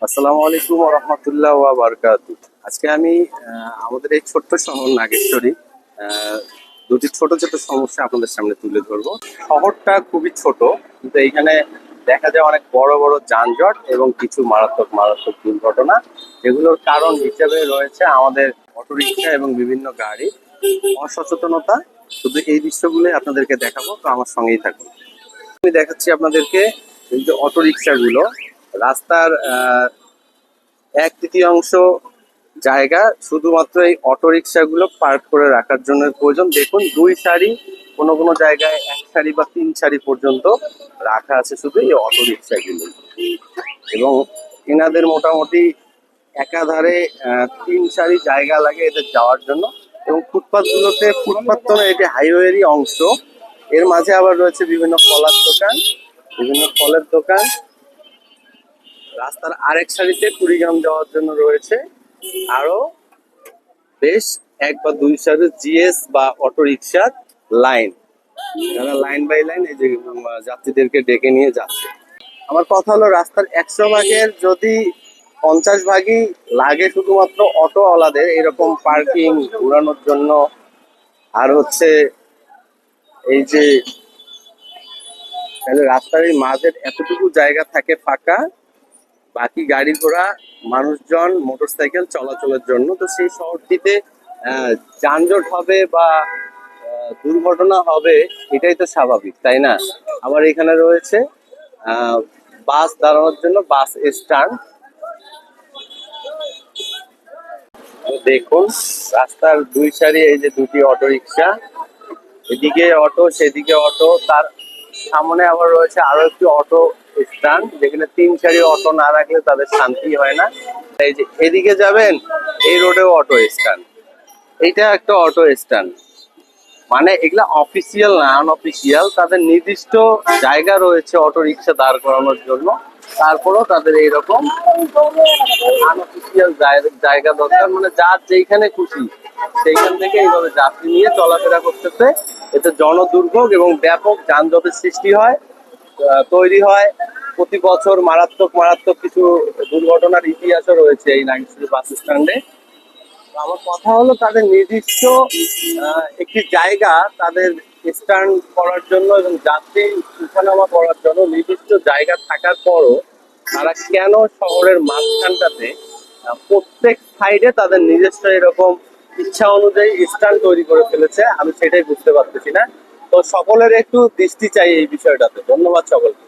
আসসালামু আলাইকুম ওয়া রাহমাতুল্লাহি ওয়া বারাকাতুহু। আজকে আমি আমাদের এই ছোট্ট শহর নাগেশ্বরী দুটি ছোট ছোট সমস্যা আপনাদের সামনে তুলে ধরবো। শহরটা খুবই ছোট, কিন্তু এইখানে দেখা যায় অনেক বড় বড় যানজট এবং কিছু মারাত্মক মারাত্মক দুর্ঘটনা, যেগুলোর কারণ হিসেবে রয়েছে আমাদের অটোরিকশা এবং বিভিন্ন গাড়ির অসচেতনতা। শুধু এই দৃশ্যগুলোই আপনাদেরকে দেখাবো, তো আমার সঙ্গেই থাকুন। আমি দেখাচ্ছি আপনাদেরকে এই যে অটোরিকশাগুলো রাস্তার 1/3 জায়গা শুধুমাত্র এই অটোরিকশাগুলো পার্ক করে রাখার জন্য প্রয়োজন। দেখুন, 2 সারি, কোনো কোনো জায়গায় 1 সারি বা 3 সারি পর্যন্ত রাখা আছে শুধু এই অটোরিকশাগুলো। এবং এনাদের মোটামুটি একাধারে 3 সারি জায়গা লাগে এদের যাওয়ার জন্য। এবং ফুটপাথগুলোতে, ফুটপাথ তো না, এটি হাইওয়েরই অংশ। এর মাঝে আবার রয়েছে বিভিন্ন ফলের দোকান, বিভিন্ন ফলের দোকান। রাস্তার আরেক সারিতে কুড়িগ্রাম যাওয়ার জন্য রয়েছে আরো বেশ 1 বা 2 সারি জিএস বা অটোরিকশার লাইন। যারা লাইন বাই লাইন এই যে যাত্রীদেরকে ডেকে নিয়ে যাচ্ছে। আমার কথা হলো, রাস্তার 100 ভাগের যদি 50 ভাগই লাগে শুধুমাত্র অটোওয়ালাদের এরকম পার্কিং ঘোরানোর জন্য। আর হচ্ছে এই যে তাহলে রাস্তার এই মাঝের এতটুকু জায়গা থাকে ফাঁকা, বাকি গাড়ি ঘোড়া, মানুষজন, মোটরসাইকেল চলাচলের জন্য। তো সেই শহরটিতে যানজট হবে বা দুর্ঘটনা হবে, এটাই তো স্বাভাবিক, তাই না? আবার এখানে রয়েছে বাস দাঁড়ানোর জন্য বাস স্ট্যান্ড। দেখুন, রাস্তার 2 সারি, এই যে দুটি অটোরিকশা, এদিকে অটো সেদিকে অটো, তার সামনে আবার রয়েছে আরো একটি অটো স্ট্যান্ড, যেখানে 3 সারি অটো না রাখলে তাদের শান্তি হয় না। এই যে এদিকে যাবেন, এই রোডেও অটো স্ট্যান্ড, এইটা একটা অটো স্ট্যান্ড। মানে এগুলা অফিসিয়াল না, আনঅফিসিয়াল, তাদের নির্দিষ্ট জায়গা রয়েছে অটো রিক্সা দাঁড় করানোর জন্য। তারপরেও তাদের এইরকম আনঅফিসিয়াল জায়গা দরকার, মানে যার যেইখানে খুশি সেইখান থেকে এইভাবে যাত্রী নিয়ে চলাফেরা করতেছে। এতে জনদুর্ভোগ এবং ব্যাপক যানজটের সৃষ্টি হয়, তৈরি হয়। প্রতি বছর মারাত্মক মারাত্মক কিছু দুর্ঘটনার ইতিহাসও রয়েছে এই নাগেশ্বরী বাস স্ট্যান্ডে। আমার কথা হলো, তাদের নির্দিষ্ট একটি জায়গা, তাদের স্ট্যান্ড করার জন্য এবং যাত্রী উঠানামা করার জন্য নির্দিষ্ট জায়গা থাকার পরও তারা কেন শহরের মাঝখানটাতে প্রত্যেক সাইডে তাদের নিজস্ব এরকম ইচ্ছা অনুযায়ী স্ট্যান্ড তৈরি করে ফেলেছে, আমি সেটাই বুঝতে পারতেছি না। তো সকলের একটু দৃষ্টি চাই এই বিষয়টাতে। ধন্যবাদ সকলকে।